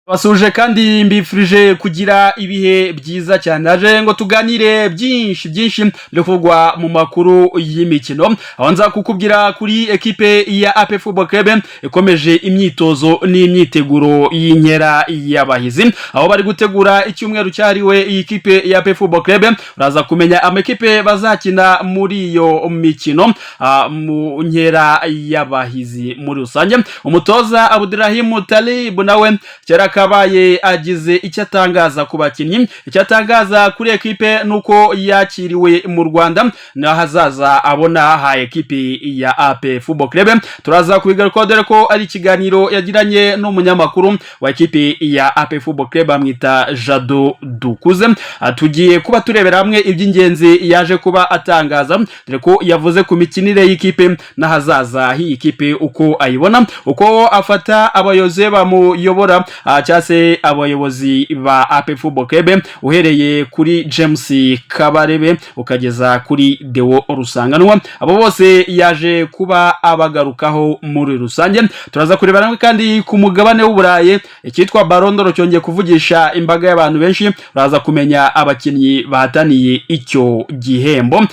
Basuje kandi mbifurije kugira ibihe byiza cyane aje ngo tuganire byinshi byo kuvugwa mu makuru y'imikino aho nza kukubwira kuri ekipe ya AP Football Club ikomeje imyitozo n'imyiteguro y'inkera y'abahizi aho bari gutegura icyumweru cyariwe iyi ekipe ya AP Football Club uraza kumenya amakipe bazakina muri iyo mikino mu nkera y'abahizi muri rusange. Umutoza Abdurrahim Talib nawe kabaye agize icyo atangaza ku bakinnyi, icyo atangaza kuri ekipe nuko yakiriwe mu Rwanda n'ahazaza abona ha ekipe ya AP Football Club. Turaza kubigaruka dore ko ari ikiganiro yagiranye n'umunyamakuru wa ekipe ya AP Football Club amwita Jado Dukuze. Tugiye kuba turebera hamwe iby'ingenzi yaje kuba atangaza dore ko yavuze ku mikinire y'ikipe n'ahazaza h'iyi kipe uko ayibona, uko afata abayobozi bamuyobora cyase abayobozi ba AP Football Club uhereye kuri James Kabarebe ukageza kuri Deo Rusanganwa. Abo bose yaje kuba abagarukaho muri rusange. Turaza kurebana kandi ku mugabane w'Uburayi icyitwa Ballon d'Or cyongeye kuvugisha imbaga y'abantu benshi. Uraza kumenya abakinnyi bahataniye icyo gihembo.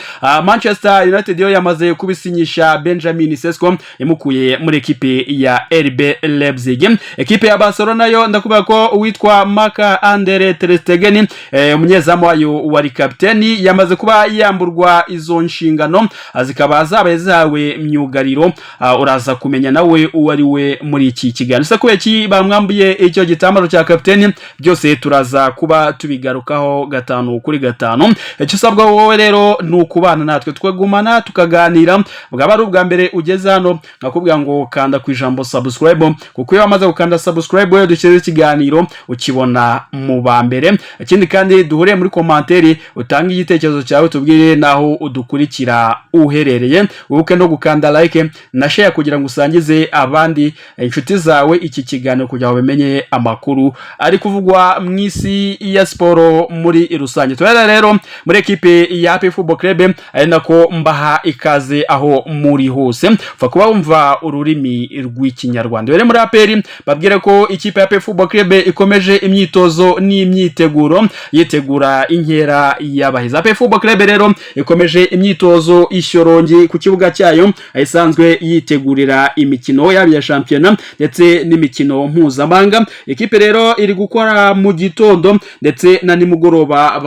Manchester United yo yamaze kubisinyisha Benjamin Sesko yamukuye muri ekipe ya RB Leipzig. Ekipe ya Barcelona yo ndakuba ko uwitwa Marc-Andre ter Stegen umunyezamu wayo wari kapiteni yamaze kuba yamburwa izo nshingano zikaba zabaye zawe myugariro. Uraza kumenya nawe uwari we muri iki kiganiro se ko iki bamwambuye icyo gitambaro cya kapiteni. Byose turaza kuba tubigarukaho gatanu kuri gatanu. Icyo usabwa wowe rero ni ukubana natwe twegumana tukaganira. Bwaba ari ubwa mbere ugeze hano nakubwira ngo kanda ku ijambo subscribe kuko iyo wamaze gukanda subscribe yo dukeze ikiganiro ukibona mu ba mbere. Ikindi kandi duhure muri commentaire utanga igitekerezo cyawe tubwire naho udukurikira uherereye, ubuke no gukanda like na share kugira ngo usangize abandi inshuti zawe iki kiganiro kugira ngo bamenye amakuru ari kuvugwa mu isi ya sport muri rusange. Twera rero muri ekipe ya AP Football Club ari nako mbaha ikaze aho muri hose fa kuba wumva ururimi rw'ikinyarwanda. Bere muri APR babwire ko ikipe ya AP Football Club ikomeje imyitozo n'imyiteguro yitegura inkera y'abahizi. AP Football Club rero ikomeje imyitozo ishyorongi ku kibuga cyayo ayisanzwe yitegurira imikino yaba ya championnat ndetse n'imikino mpuzamahanga. Ekipe rero iri gukora mu gitondo ndetse na nimugoroba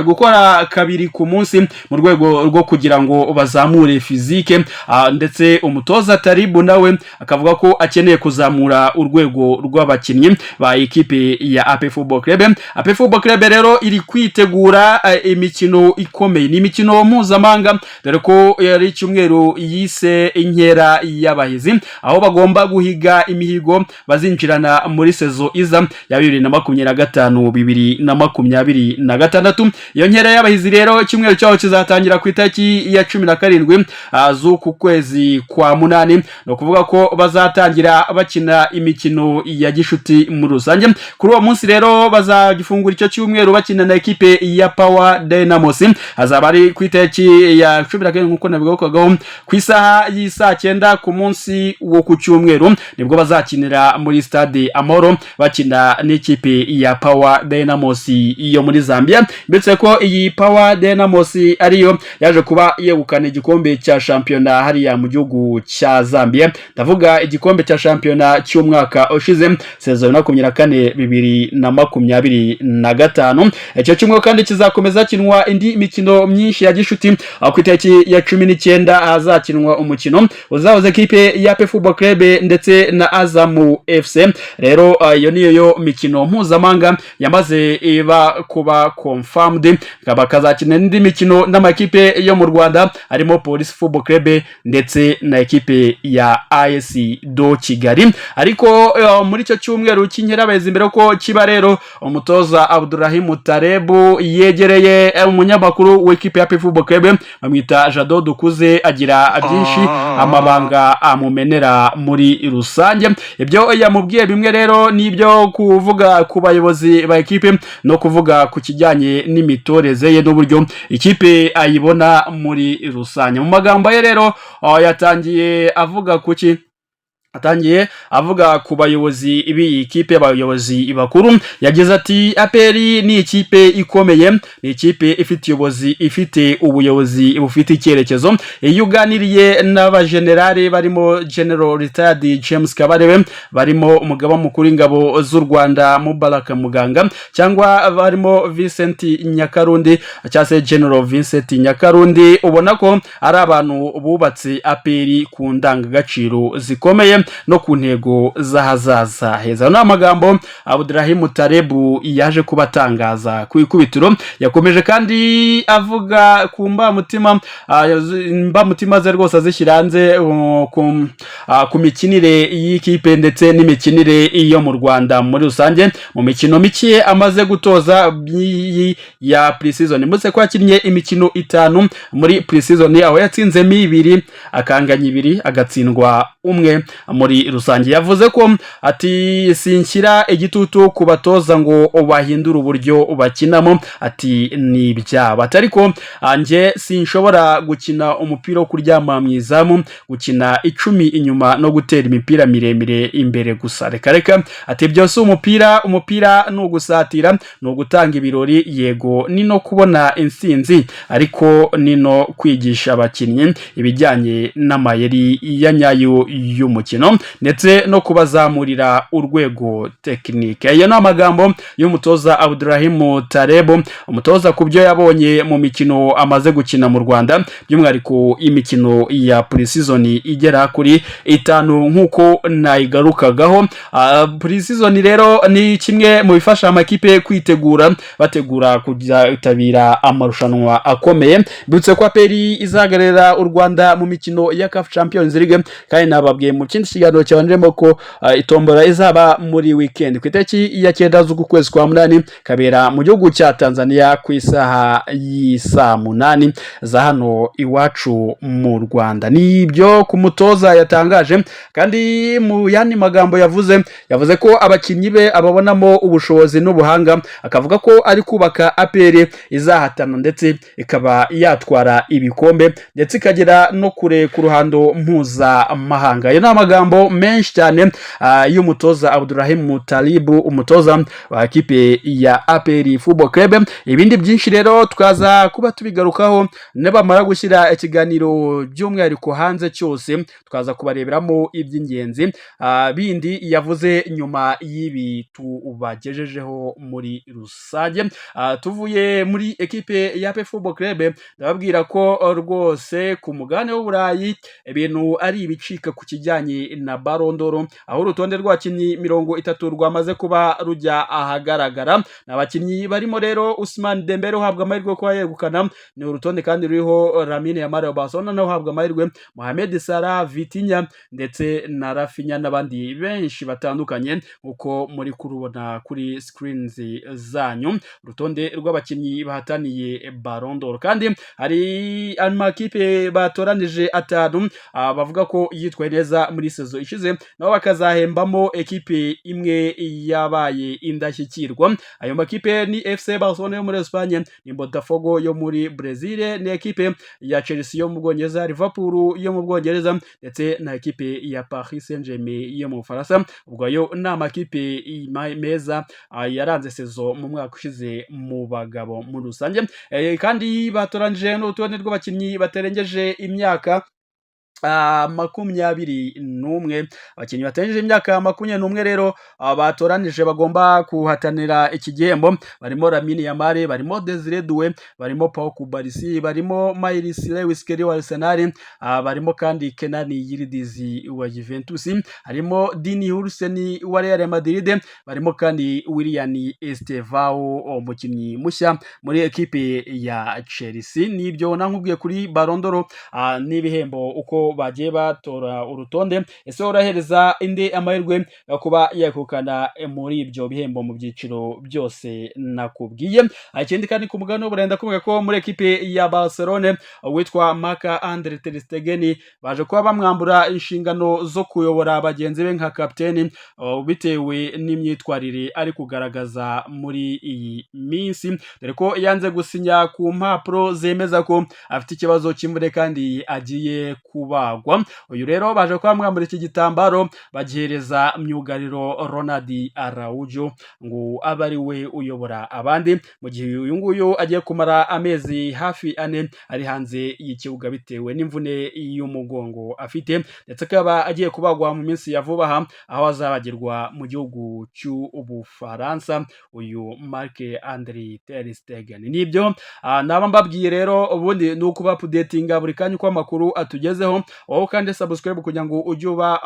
gukora kabiri ku munsi mu rwego rwo kugira ngo bazamure physique ndetse umutoza Taribu nawe akavuga ko akeneye kuzamura urwego rw'abakinnyi ba ekipe ya AP Football Club. AP Football Club rero iri kwitegura imikino ikomeye, ni imikino mpuzamahanga dore ko yari icyumweru yise inkera y'abahizi aho bagomba guhiga imihigo bazinjirana muri sezo iza ya 2025 2026. Iyo nkera y'abahizi rero icyumweru cyaho kizatangira ku itariki ya 17 z'uku kwezi kwa munani, no kuvuga ko bazatangira bakina imikino ya gishuti muri rusange. Kuri uwo munsi rero bazagifungura icyo cyumweru bakina na ekipe ya Power Dynamos azaba ari ku itariki ya 17 nkuko nabigokagaho ku isaha y'isa 9 ku munsi wo ku cyumweru nibwo bazakinira muri stade Amahoro bakina n'ikipe ya Power Dynamos iyo muri Zambia. Ndetse ko iyi Power Dynamos ariyo yaje kuba yegukana igikombe cya championnat hariya mu gihugu cya Zambia, ndavuga igikombe cya championnat cy'umwaka ushize saison 2025. Icyo cyumweru kandi kizakomeza kinwa indi mikino myinshi ya gishuti ku itariki ya 19 hazakinwa umukino uzahoze ekipe ya AP Football Club ndetse na Azam FC. Rero iyo niyo yo mikino mpuzamahanga yamaze iba kuba confirmed. Kazakina indi mikino n'amakipe yo mu Rwanda harimo Police Football Club ndetse na ekipe ya AS do Kigali. Ariko muri icyo cyumweru cy'inkerabahizi imbere ko kiba rero umutoza Abdurrahim Talib yegereye umunyamakuru w'ekipe ya AP Football Club bamwita Jado Dukuze agira byinshi amabanga amumenera muri rusange. Ibyo yamubwiye bimwe rero nibyo kuvuga ku bayobozi ba ekipe no kuvuga ku kijyanye n'imitoreze ye n'uburyo ikipe ayibona muri rusange. Mu magambo ye rero yatangiye avuga kuki atangiye avuga ku bayobozi b'iyi kipe, abayobozi bakuru, yagize ati APR ni ikipe ikomeye, ni ikipe ifite ubuyobozi bufite icyerekezo. Iyo uganiriye n'abajenerali barimo General Retired James Kabarebe, barimo umugaba mukuru w'ingabo z'u Rwanda Mubaraka Muganga, cyangwa barimo Vincent Nyakarundi cyangwa se General Vincent Nyakarundi, ubona ko ari abantu bubatse APR ku ndangagaciro zikomeye no ku ntego z'ahazaza heza. No amagambo Abdurahim Tarebu yaje kubatangaza ku ikubitiro. Yakomeje kandi avuga ku mbamutima ze rwose azishyiranze ku mikinire y'ikipe ndetse n'imikinire yo mu Rwanda muri rusange. Mu mikino mike amaze gutoza ya pre-season, mbese ko yakinnye imikino 5 muri pre-season, aho yatsinzemo 2 akanganya 2 agatsindwa 1 muri rusange. Yavuze ko ati sinshyira igitutu ku batoza ngo bahindura uburyo bakinamo, ati ni ibyabo, ariko nje sinshobora gukina umupira wo kuryama mu izamu, gukina 10 inyuma no gutera imipira miremire imbere gusa, reka ati byose umupira ni ugusatira, ni ugutanga ibirori, yego ni no kubona intsinzi, ariko ni no kwigisha abakinnyi ibijyanye n'amayeri ya nyayo y'umukino ndetse no kubazamurira urwego tekinike. Ayo ni amagambo y'umutoza Abdurahim Tarebu, umutoza ku byo yabonye mu mikino amaze gukina mu Rwanda, by'umwihariko imikino ya pre-season igera kuri 5 nk'uko nayigarukagaho. Pre-season rero ni kimwe mu bifasha amakipe kwitegura, bategura kwitabira amarushanwa akomeye. Bitse ko APR izagarera u Rwanda mu mikino ya CAF Champions League, kandi nababwiye mu kindi kiganiro cyabanjemo ko itombora izaba muri weekend ku itariki ya 9 z'ukwezi kwa 8, kabera mu gihugu cya Tanzania ku isaha y'isa 8 za hano iwacu mu Rwanda. Nibyo ku mutoza yatangaje, kandi mu yandi magambo yavuze ko abakinnyi be ababonamo ubushobozi n'ubuhanga, akavuga ko ari kubaka APR izahatana ndetse ikaba yatwara ibikombe ndetse ikagera no kure ku ruhando mpuzamahanga. Ayo ni amagambo menshi cyane y'umutoza Abdurahim Tarebu, umutoza wa kipe ya APR Football Club. Ibindi byinshi rero twaza kuba tubigarukaho nibamara gushyira ikiganiro by'umwihariko hanze cyose, twaza kubareberamo iby'ingenzi bindi yavuze nyuma y'ibi tubagejejeho muri rusange. Tuvuye muri ekipe ya APR Football Club, ndababwira ko rwose ku mugane w'Uburayi ibintu ari ibicika ku kijyanye na Ballon d'Or, aho urutonde rw'abakinnyi 30 rwamaze kuba rujya ahagaragara. Abakinnyi barimo rero Ousmane Dembele uhabwa amahirwe ko yegukana, ni urutonde kandi ruriho Lamine Yamal wa Barcelona nawe uhabwa amahirwe, Mohamed Salah, Vitinha ndetse na Rafinha n'abandi benshi batandukanye uko muri kurubona kuri screens zanyu. Urutonde rw'abakinnyi bahataniye Ballon d'Or, kandi hari amakipe batoranije 5 bavuga ko yitwaye neza muri saison ishize, nabo bakazahembamo ekipe imwe yabaye indashyikirwa. Ayo makipe ni FC Barcelona yo muri Espagne, ni Botafogo yo muri Brazil, ni ekipe ya Chelsea yo mu Bwongereza, Liverpool yo mu Bwongereza ndetse na ekipe ya Paris Saint-Germain yo mu Faransa. Ubwo yo ni amakipe meza yaranze saison mu mwaka ushize mu bagabo muri rusange. Kandi batoranije n'urutonde rw'abakinnyi baterengeje imyaka 21. Abakinnyi batengeje imyaka 21 rero batoranije bagomba kuhatanira iki gihembo, barimo Lamine Yamal, barimo Desire Doué, barimo Pau Kubarisi, barimo Myles Lewis Kelly wa Arsenal, barimo kandi Kenan Yildiz wa Juventus, harimo Dini Hursen wa Real Madrid, barimo kandi William Estevao umukinnyi mushya muri ekipe ya Chelsea. Nibyo nankubwiye kuri Ballon d'Or n'ibihembo uko bagiye batora urutonde. Ese urahereza indi amahirwe yo kuba yakukana muri ibyo bihembo mu byiciro byose nakubwiye. Ikindi kandi ku mugano burenda kuvuga ko muri ekipe ya Barcelona witwa Marc-Andre ter Stegen baje kuba bamwambura inshingano zo kuyobora bagenzi be nka kapiteni bitewe n'imyitwarire ari kugaragaza muri iyi minsi, dore ko yanze gusinya ku mpapuro zemeza ko afite ikibazo cy'imvune kandi agiye kuba kubagwa. Uyu rero baje kuba mwambura iki gitambaro bagihereza myugariro Ronald Araujo ngo abe ari we uyobora abandi, mu gihe uyu nguyu agiye kumara amezi hafi 4 ari hanze y'ikibuga bitewe n'imvune y'umugongo afite, ndetse akaba agiye kubagwa mu minsi ya vuba aha, aho azabagirwa mu gihugu cy'Ubufaransa uyu Marc-André ter Stegen. Nibyo naba mbabwiye rero, ubundi ni ukuba updatinga buri kanya uko amakuru atugezeho, wowe kandi subscribe kugira ngo ujye uba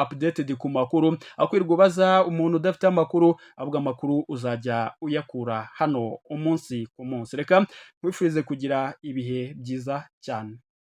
updated ku makuru, akwirwa ubaza umuntu udafite amakuru, ahubwo amakuru uzajya uyakura hano umunsi ku munsi. Reka nkwifurize kugira ibihe byiza cyane.